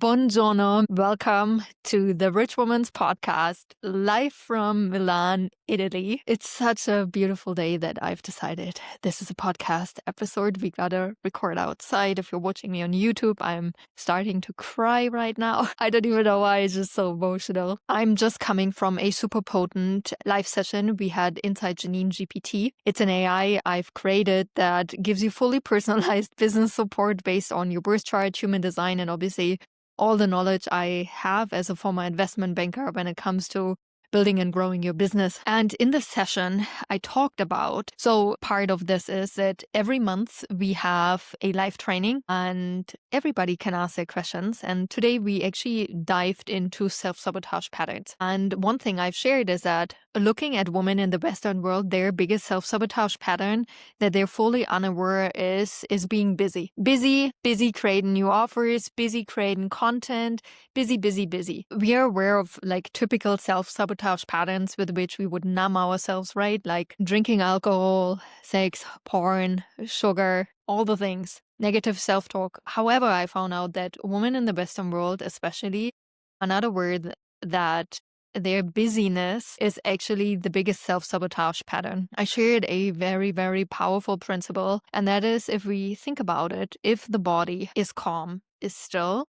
Buongiorno. Welcome to the Rich Woman's podcast, live from Milan, Italy. It's such a beautiful day that I've decided this is a podcast episode. We gotta record outside. If you're watching me on YouTube, I'm starting to cry right now. I don't even know why, it's just so emotional. I'm just coming from a super potent live session we had inside Jeanine GPT. It's an AI I've created that gives you fully personalized business support based on your birth chart, human design, and obviously all the knowledge I have as a former investment banker when it comes to building and growing your business. And in this session, I talked about, so part of this is that every month we have a live training and everybody can ask their questions. And today we actually dived into self-sabotage patterns. And one thing I've shared is that looking at women in the Western world, their biggest self-sabotage pattern that they're fully unaware is being busy. Busy creating new offers, busy creating content, busy. We are aware of like typical self-sabotage patterns with which we would numb ourselves, right? Like drinking alcohol, sex, porn, sugar, all the things, negative self-talk. However, I found out that women in the Western world, especially, another word that their busyness is actually the biggest self-sabotage pattern. I shared a very, very powerful principle, and that is, if we think about it, if the body is calm, is still,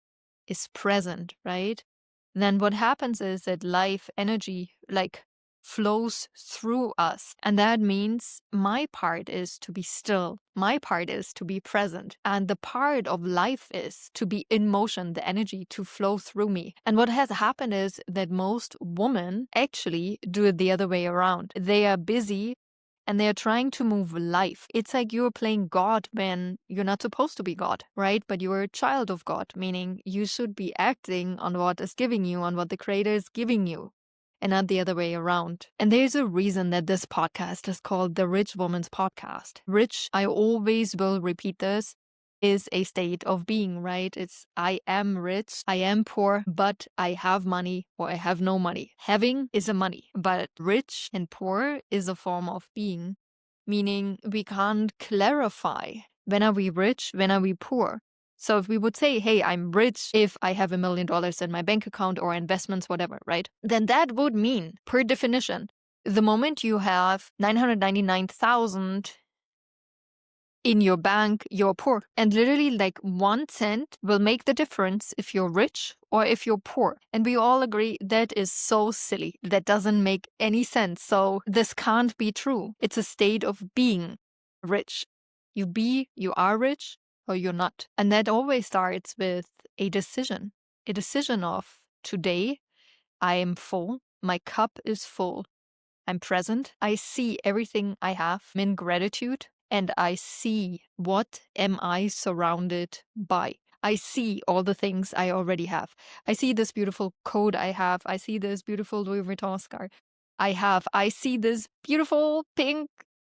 is present, right? Then what happens is that life energy flows through us. And that means my part is to be still. My part is to be present. And the part of life is to be in motion, the energy to flow through me. And what has happened is that most women actually do it the other way around. They are busy and they're trying to move life. It's like you're playing God when you're not supposed to be God, right? But you're a child of God, meaning you should be acting on what is giving you, on what the Creator is giving you, and not the other way around. And there's a reason that this podcast is called the Rich Woman's Podcast. Rich, I always will repeat this, is a state of being, right? It's I am rich, I am poor, but I have money or I have no money. Having is a money, but rich and poor is a form of being, meaning we can't clarify when are we rich, when are we poor. So if we would say, hey, I'm rich if I have $1 million in my bank account or investments, whatever, right? Then that would mean, per definition, the moment you have 999,000 in your bank, you're poor. And literally like 1 cent will make the difference if you're rich or if you're poor. And we all agree that is so silly. That doesn't make any sense. So this can't be true. It's a state of being rich. You are rich or you're not. And that always starts with a decision of today, I am full. My cup is full. I'm present. I see everything I have. I'm in gratitude. And I see what am I surrounded by. I see all the things I already have. I see this beautiful coat I have. I see this beautiful Louis Vuitton scarf I have. I see this beautiful pink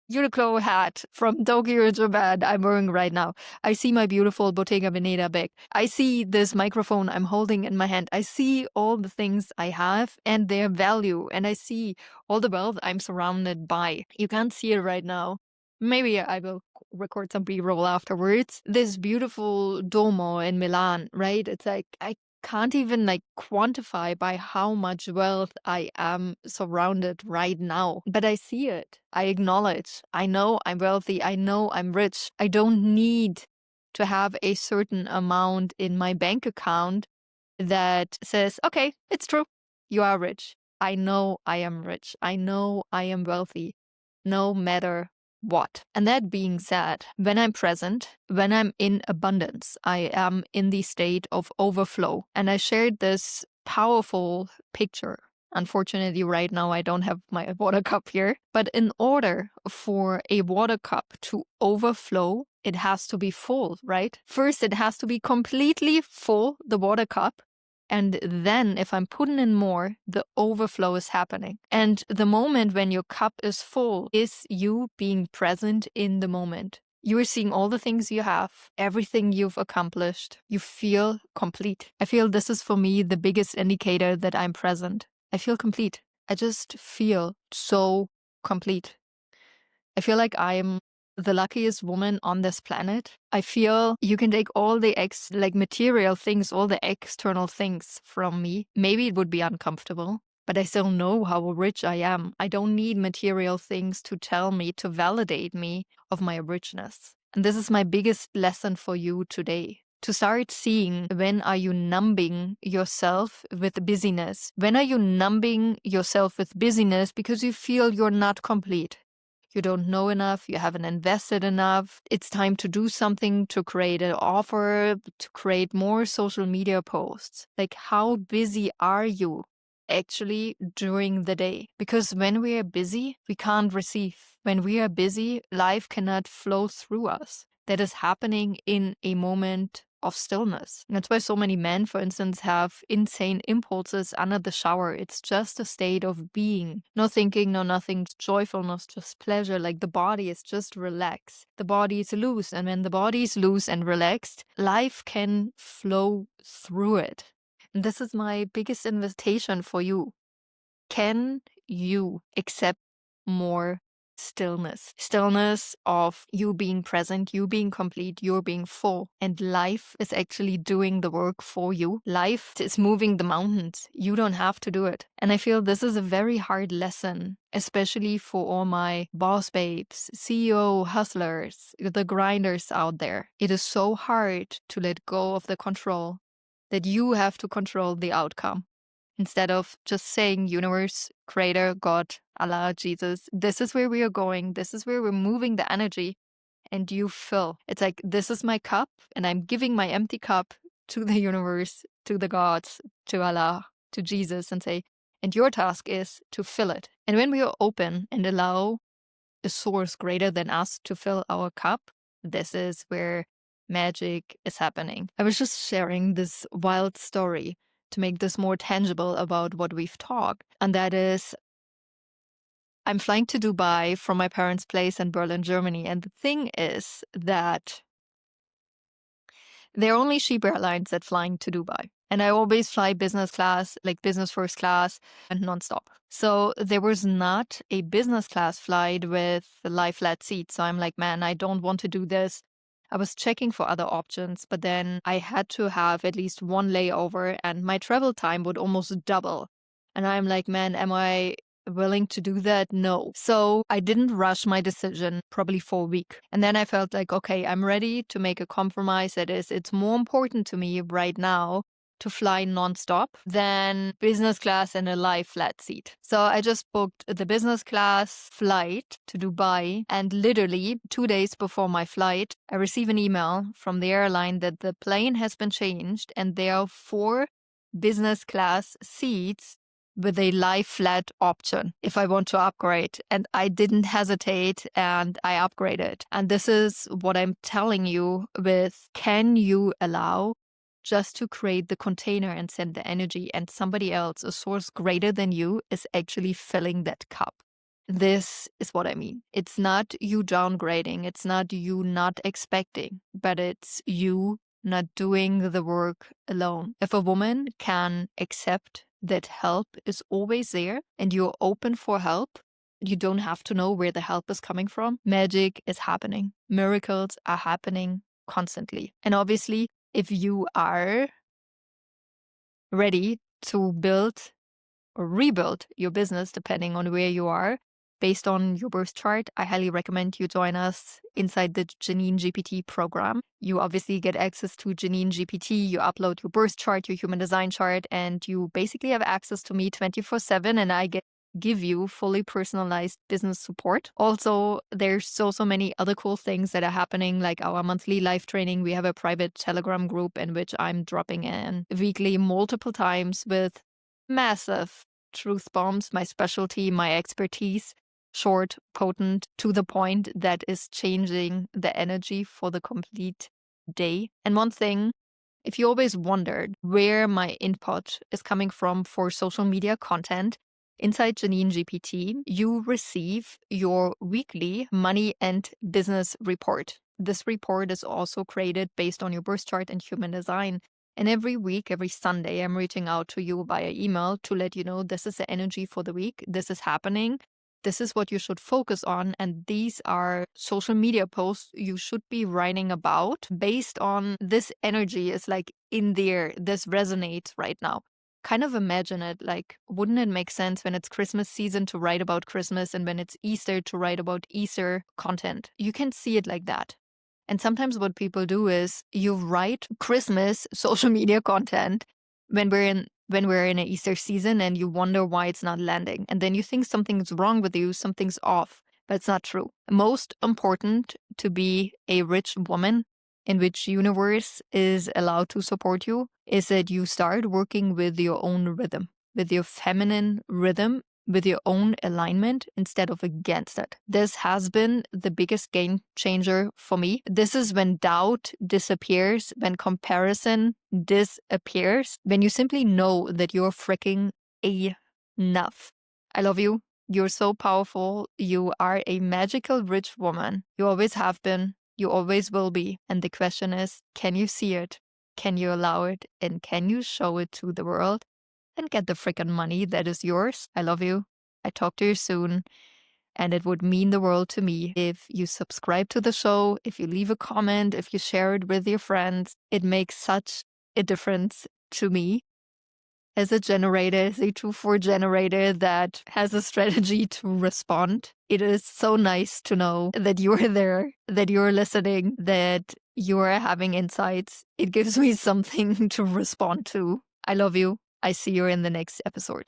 Uniqlo hat from Tokyo, Japan I'm wearing right now. I see my beautiful Bottega Veneta bag. I see this microphone I'm holding in my hand. I see all the things I have and their value. And I see all the wealth I'm surrounded by. You can't see it right now. Maybe I will record some B-roll afterwards. This beautiful Duomo in Milan, right? It's like I can't even like quantify by how much wealth I am surrounded right now. But I see it. I acknowledge. I know I'm wealthy. I know I'm rich. I don't need to have a certain amount in my bank account that says, okay, it's true. You are rich. I know I am rich. I know I am wealthy. No matter what. And that being said, when I'm present, when I'm in abundance, I am in the state of overflow. And I shared this powerful picture. Unfortunately, right now, I don't have my water cup here. But in order for a water cup to overflow, it has to be full, right? First, it has to be completely full, the water cup. And then if I'm putting in more, the overflow is happening. And the moment when your cup is full is you being present in the moment. You are seeing all the things you have, everything you've accomplished. You feel complete. I feel this is for me the biggest indicator that I'm present. I feel complete. I just feel so complete. I feel like I'm the luckiest woman on this planet. I feel you can take all the material things, all the external things from me. Maybe it would be uncomfortable, but I still know how rich I am. I don't need material things to tell me, to validate me of my richness. And this is my biggest lesson for you today. To start seeing, when are you numbing yourself with busyness? When are you numbing yourself with busyness because you feel you're not complete? You don't know enough, you haven't invested enough. It's time to do something, to create an offer, to create more social media posts. Like, how busy are you actually during the day? Because when we are busy, we can't receive. When we are busy, life cannot flow through us. That is happening in a moment of stillness. And that's why so many men, for instance, have insane impulses under the shower. It's just a state of being. No thinking, no nothing, joyfulness, just pleasure. Like, the body is just relaxed. The body is loose. And when the body is loose and relaxed, life can flow through it. And this is my biggest invitation for you. Can you accept more stillness? Stillness of you being present, you being complete, you're being full. And life is actually doing the work for you. Life is moving the mountains. You don't have to do it. And I feel this is a very hard lesson, especially for all my boss babes, CEO hustlers, the grinders out there. It is so hard to let go of the control, that you have to control the outcome. Instead of just saying, universe, creator, God, Allah, Jesus, this is where we are going. This is where we're moving the energy, and you fill. It's like, this is my cup, and I'm giving my empty cup to the universe, to the gods, to Allah, to Jesus, and say, and your task is to fill it. And when we are open and allow a source greater than us to fill our cup, this is where magic is happening. I was just sharing this wild story to make this more tangible about what we've talked. And that is, I'm flying to Dubai from my parents' place in Berlin, Germany. And the thing is that there are only cheap airlines that flying to Dubai. And I always fly business class, like business first class, and nonstop. So there was not a business class flight with lie flat seats. So I'm like, man, I don't want to do this. I was checking for other options, but then I had to have at least one layover, and my travel time would almost double. And I'm like, man, am I willing to do that? No. So I didn't rush my decision probably for a week. And then I felt like, okay, I'm ready to make a compromise. That is, it's more important to me right now to fly nonstop than business class and a lie flat seat. So I just booked the business class flight to Dubai, and literally 2 days before my flight, I receive an email from the airline that the plane has been changed and there are 4 business class seats with a lie flat option if I want to upgrade. And I didn't hesitate and I upgraded. And this is what I'm telling you with, can you allow just to create the container and send the energy, and somebody else, a source greater than you, is actually filling that cup. This is what I mean. It's not you downgrading. It's not you not expecting, but it's you not doing the work alone. If a woman can accept that help is always there and you're open for help, you don't have to know where the help is coming from. Magic is happening. Miracles are happening constantly. And obviously, if you are ready to build or rebuild your business, depending on where you are, based on your birth chart, I highly recommend you join us inside the Jeanine GPT program. You obviously get access to Jeanine GPT. You upload your birth chart, your human design chart, and you basically have access to me 24/7, and I give you fully personalized business support. Also, there's so many other cool things that are happening, like our monthly live training. We have a private Telegram group in which I'm dropping in weekly multiple times with massive truth bombs, my specialty, my expertise, short, potent, to the point, that is changing the energy for the complete day. And one thing, if you always wondered where my input is coming from for social media content, inside Jeanine GPT, you receive your weekly money and business report. This report is also created based on your birth chart and human design. And every week, every Sunday, I'm reaching out to you via email to let you know this is the energy for the week. This is happening. This is what you should focus on. And these are social media posts you should be writing about based on this energy is like in there. This resonates right now. Kind of imagine it like, wouldn't it make sense when it's Christmas season to write about Christmas and when it's Easter to write about Easter content? You can see it like that. And sometimes what people do is you write Christmas social media content when we're in an Easter season and you wonder why it's not landing. And then you think something's wrong with you, something's off, but it's not true. Most important to be a rich woman in which universe is allowed to support you is that you start working with your own rhythm, with your feminine rhythm, with your own alignment instead of against it. This has been the biggest game changer for me. This is when doubt disappears, when comparison disappears, when you simply know that you're freaking enough. I love you. You're so powerful. You are a magical rich woman. You always have been. You always will be. And the question is, can you see it? Can you allow it? And can you show it to the world? And get the freaking money that is yours. I love you. I talk to you soon. And it would mean the world to me if you subscribe to the show, if you leave a comment, if you share it with your friends. It makes such a difference to me as a generator, as a 2-4 generator that has a strategy to respond. It is so nice to know that you're there, that you're listening, that you're having insights. It gives me something to respond to. I love you. I see you in the next episode.